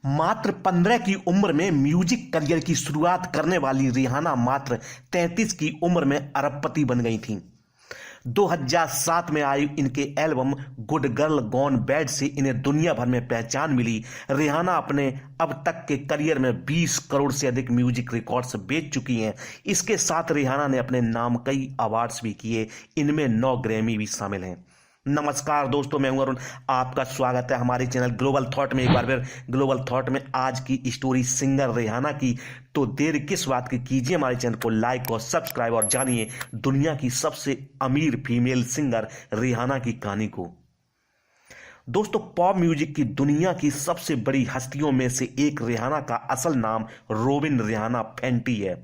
मात्र 15 की उम्र में म्यूजिक करियर की शुरुआत करने वाली रिहाना मात्र 33 की उम्र में अरबपति बन गई थीं। 2007 में आई इनके album good girl gone bad से इन्हें दुनिया भर में पहचान मिली। रिहाना अपने अब तक के करियर में 20 करोड़ से अधिक म्यूजिक रिकॉर्ड्स बेच चुकी हैं। इसके साथ रिहाना ने अपने नाम कई अवार्ड्स भी किए, इनमें 9 ग्रैमी भी शामिल हैं। नमस्कार दोस्तों, मैं हूं अरुण, आपका स्वागत है हमारे चैनल ग्लोबल थॉट में। एक बार फिर ग्लोबल थॉट में आज की स्टोरी सिंगर रिहाना की। तो देर किस बात की, कीजिए हमारे चैनल को लाइक और सब्सक्राइब और जानिए दुनिया की सबसे अमीर फीमेल सिंगर रिहाना की कहानी को। दोस्तों, पॉप म्यूजिक की दुनिया की सबसे बड़ी हस्तियों में से एक रिहाना का असल नाम रोबिन रिहाना फेंटी है।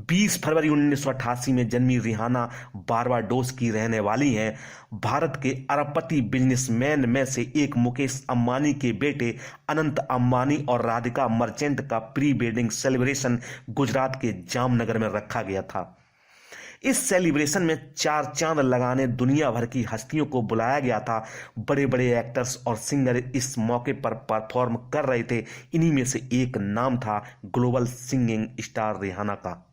20 फरवरी 1988 में जन्मी रिहाना बारबाडोस की रहने वाली हैं। भारत के अरबपति बिजनेसमैन में से एक मुकेश अंबानी के बेटे अनंत अंबानी और राधिका मर्चेंट का प्री वेडिंग सेलिब्रेशन गुजरात के जामनगर में रखा गया था। इस सेलिब्रेशन में 4 चांद लगाने दुनिया भर की हस्तियों को बुलाया गया था। बड़े बड़े एक्टर्स और सिंगर इस मौके पर परफॉर्म कर रहे थे। इन्हीं में से एक नाम था ग्लोबल सिंगिंग स्टार रिहाना का।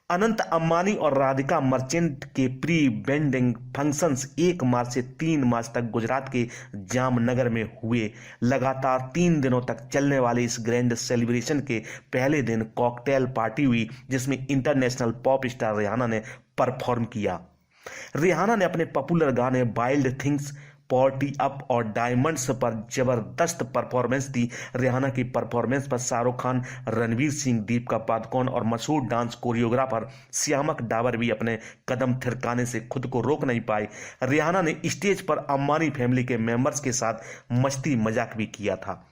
अनंत अंबानी और राधिका मर्चेंट के प्री वेडिंग फंक्शंस 1 मार्च से 3 मार्च तक गुजरात के जामनगर में हुए। लगातार 3 दिनों तक चलने वाले इस ग्रैंड सेलिब्रेशन के पहले दिन कॉकटेल पार्टी हुई, जिसमें इंटरनेशनल पॉप स्टार रिहाना ने परफॉर्म किया। रिहाना ने अपने पॉपुलर गाने वाइल्ड थिंग्स, पार्टी अप और डायमंड्स पर जबरदस्त परफॉर्मेंस दी। रिहाना की परफॉर्मेंस पर शाहरुख खान, रणवीर सिंह, दीपिका पादुकोण और मशहूर डांस कोरियोग्राफर श्यामक डाबर भी अपने कदम थिरकाने से खुद को रोक नहीं पाए। रिहाना ने स्टेज पर अंबानी फैमिली के मेंबर्स के साथ मस्ती मजाक भी किया था।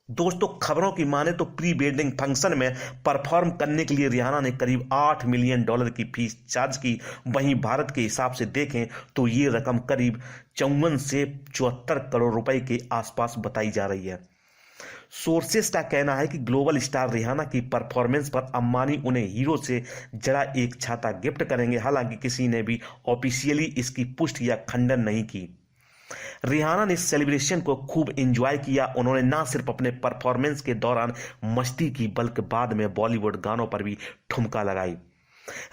दोस्तों, खबरों की माने तो प्री वेडिंग फंक्शन में परफॉर्म करने के लिए रिहाना ने करीब $8 मिलियन की फीस चार्ज की। वहीं भारत के हिसाब से देखें तो ये रकम करीब 54 से 74 करोड़ रुपए के आसपास बताई जा रही है। सोर्सेस का कहना है कि ग्लोबल स्टार रिहाना की परफॉर्मेंस पर अंबानी उन्हें हीरो से जड़ा एक छाता गिफ्ट करेंगे। हालांकि किसी ने भी ऑफिशियली इसकी पुष्टि या खंडन नहीं की। रिहाना ने सेलिब्रेशन को खूब एंजॉय किया। उन्होंने ना सिर्फ अपने परफॉर्मेंस के दौरान मस्ती की, बल्कि बाद में बॉलीवुड गानों पर भी ठुमका लगाई।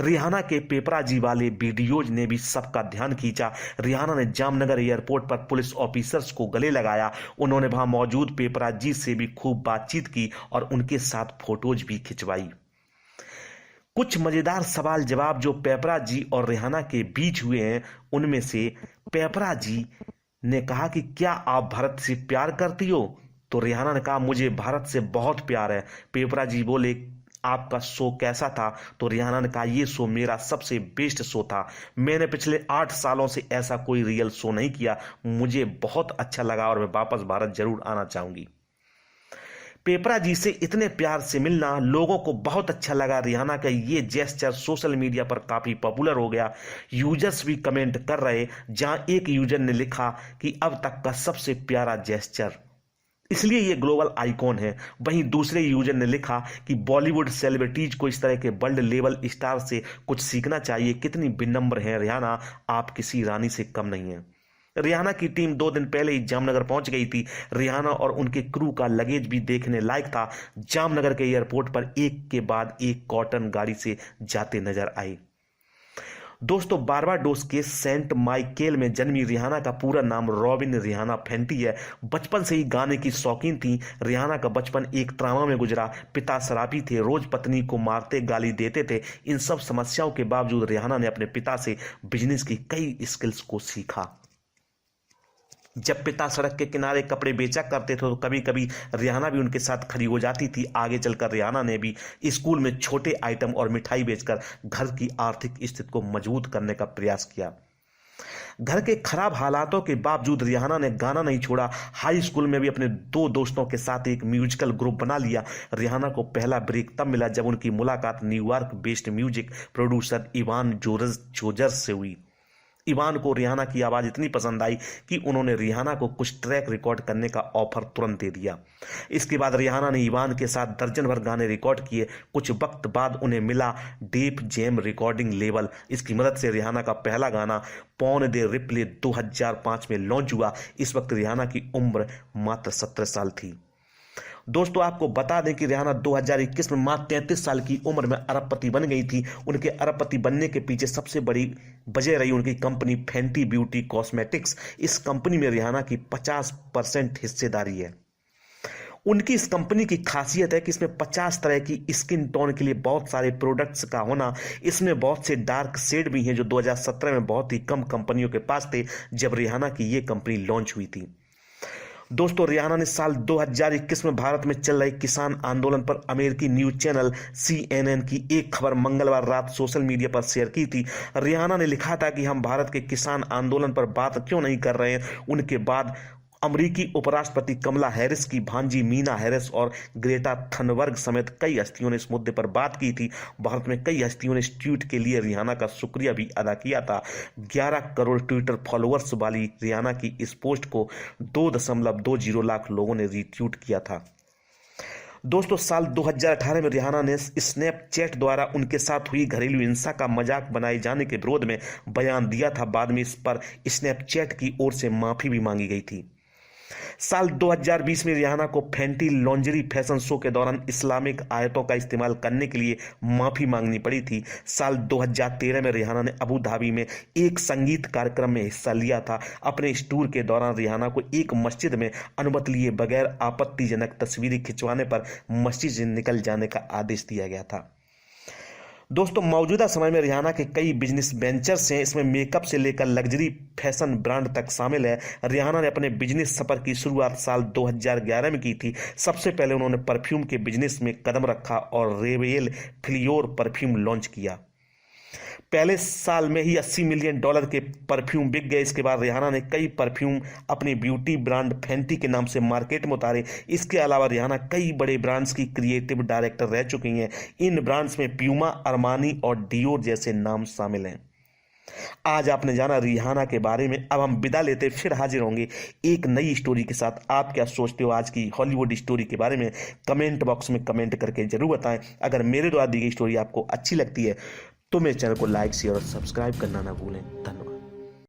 रिहाना के पेपराजी वाले वीडियोज ने भी सबका ध्यान खींचा। रिहाना ने जामनगर एयरपोर्ट पर पुलिस ऑफिसर्स को गले लगाया। उन्होंने वहां मौजूद पेपराजी से भी खूब बातचीत की और उनके साथ फोटोज भी खिंचवाई। कुछ मजेदार सवाल जवाब जो पेपराजी और रिहाना के बीच हुए हैं, उनमें से पेपराजी ने कहा कि क्या आप भारत से प्यार करती हो? तो रिहाना ने कहा, मुझे भारत से बहुत प्यार है। पेपराजी बोले, आपका शो कैसा था? तो रिहाना ने कहा, यह शो मेरा सबसे बेस्ट शो था। मैंने पिछले 8 सालों से ऐसा कोई रियल शो नहीं किया। मुझे बहुत अच्छा लगा और मैं वापस भारत जरूर आना चाहूंगी। पेपराजी से इतने प्यार से मिलना लोगों को बहुत अच्छा लगा। रिहाना का ये जेस्चर सोशल मीडिया पर काफी पॉपुलर हो गया। यूजर्स भी कमेंट कर रहे, जहां एक यूजर ने लिखा कि अब तक का सबसे प्यारा जेस्चर, इसलिए ये ग्लोबल आइकॉन है। वहीं दूसरे यूजर ने लिखा कि बॉलीवुड सेलिब्रिटीज को इस तरह के वर्ल्ड लेवल स्टार से कुछ सीखना चाहिए। कितनी विनम्र है रिहाना, आप किसी रानी से कम नहीं है। रिहाना की टीम 2 दिन पहले ही जामनगर पहुंच गई थी। रिहाना और उनके क्रू का लगेज भी देखने लायक था। जामनगर के एयरपोर्ट पर एक के बाद एक कॉटन गाड़ी से जाते नजर आए। दोस्तों, बारबाडोस के सेंट माइकेल में जन्मी रिहाना का पूरा नाम रोबिन रिहाना फेंटी है। बचपन से ही गाने की शौकीन थी। रिहाना का बचपन एक ट्रामा में गुजरा। पिता शराबी थे, रोज पत्नी को मारते गाली देते थे। इन सब समस्याओं के बावजूद रिहाना ने अपने पिता से बिजनेस की कई स्किल्स को सीखा। जब पिता सड़क के किनारे कपड़े बेचा करते थे तो कभी कभी रिहाना भी उनके साथ खड़ी हो जाती थी। आगे चलकर रिहाना ने भी स्कूल में छोटे आइटम और मिठाई बेचकर घर की आर्थिक स्थिति को मजबूत करने का प्रयास किया। घर के खराब हालातों के बावजूद रिहाना ने गाना नहीं छोड़ा। हाई स्कूल में भी अपने 2 दोस्तों के साथ एक म्यूजिकल ग्रुप बना लिया। रिहाना को पहला ब्रेक तब मिला जब उनकी मुलाकात New York based music producer Ivan George से हुई। इवान को रिहाना की आवाज़ इतनी पसंद आई कि उन्होंने रिहाना को कुछ ट्रैक रिकॉर्ड करने का ऑफर तुरंत दे दिया। इसके बाद रिहाना ने इवान के साथ दर्जन भर गाने रिकॉर्ड किए। कुछ वक्त बाद उन्हें मिला डेफ जैम रिकॉर्डिंग लेबल। इसकी मदद से रिहाना का पहला गाना पॉन दे रिप्ले 2005 में लॉन्च हुआ। इस वक्त रिहाना की उम्र मात्र 17 साल थी। दोस्तों, आपको बता दें कि रिहाना 2021 में मात्र 33 साल की उम्र में अरबपति बन गई थी। उनके अरबपति बनने के पीछे सबसे बड़ी वजह रही उनकी कंपनी फैंटी ब्यूटी कॉस्मेटिक्स। इस कंपनी में रिहाना की 50% हिस्सेदारी है। उनकी इस कंपनी की खासियत है कि इसमें 50 तरह की स्किन टोन के लिए बहुत सारे प्रोडक्ट्स का होना। इसमें बहुत से डार्क शेड भी हैं जो 2017 में बहुत ही कम कंपनियों के पास थे जब रिहाना की ये कंपनी लॉन्च हुई थी। दोस्तों, रिहाना ने साल 2021 में भारत में चल रहे किसान आंदोलन पर अमेरिकी न्यूज चैनल CNN की एक खबर मंगलवार रात सोशल मीडिया पर शेयर की थी। रिहाना ने लिखा था कि हम भारत के किसान आंदोलन पर बात क्यों नहीं कर रहे हैं। उनके बाद अमेरिकी उपराष्ट्रपति कमला हैरिस की भांजी मीना हैरिस और ग्रेटा थनबर्ग समेत कई हस्तियों ने इस मुद्दे पर बात की थी। भारत में कई हस्तियों ने इस ट्वीट के लिए रिहाना का शुक्रिया भी अदा किया था। 11 करोड़ ट्विटर फॉलोअर्स वाली रिहाना की इस पोस्ट को 2.20 लाख लोगों ने रीट्वीट किया था। दोस्तों, साल 2018 में रिहाना ने स्नैपचैट द्वारा उनके साथ हुई घरेलू हिंसा का मजाक बनाए जाने के विरोध में बयान दिया था। बाद में इस पर स्नैपचैट की ओर से माफी भी मांगी गई थी। साल 2020 में रिहाना को फैंटी लॉन्जरी फैशन शो के दौरान इस्लामिक आयतों का इस्तेमाल करने के लिए माफी मांगनी पड़ी थी। साल 2013 में रिहाना ने अबू धाबी में एक संगीत कार्यक्रम में हिस्सा लिया था। अपने इस टूर के दौरान रिहाना को एक मस्जिद में अनुमति लिए बगैर आपत्तिजनक तस्वीरें खिंचवाने पर मस्जिद से निकल जाने का आदेश दिया गया था। दोस्तों, मौजूदा समय में रिहाना के कई बिजनेस वेंचर्स हैं। इसमें मेकअप से लेकर लग्जरी फैशन ब्रांड तक शामिल है। रिहाना ने अपने बिजनेस सफर की शुरुआत साल 2011 में की थी। सबसे पहले उन्होंने परफ्यूम के बिजनेस में कदम रखा और रेवेल फ्लियोर परफ्यूम लॉन्च किया। पहले साल में ही $80 मिलियन के परफ्यूम बिक गए। इसके बाद रिहाना ने कई परफ्यूम अपने ब्यूटी ब्रांड फैंटी के नाम से मार्केट में उतारे। इसके अलावा रिहाना कई बड़े ब्रांड्स की क्रिएटिव डायरेक्टर रह चुकी हैं। इन ब्रांड्स में प्यूमा, अरमानी और डियोर जैसे नाम शामिल हैं। आज आपने जाना रिहाना के बारे में। अब हम विदा लेते फिर हाजिर होंगे एक नई स्टोरी के साथ। आप क्या सोचते हो आज की हॉलीवुड स्टोरी के बारे में कमेंट बॉक्स में कमेंट करके जरूर बताएं। अगर मेरे द्वारा दी गई स्टोरी आपको अच्छी लगती है तो मेरे चैनल को लाइक, शेयर और सब्सक्राइब करना ना भूलें। धन्यवाद।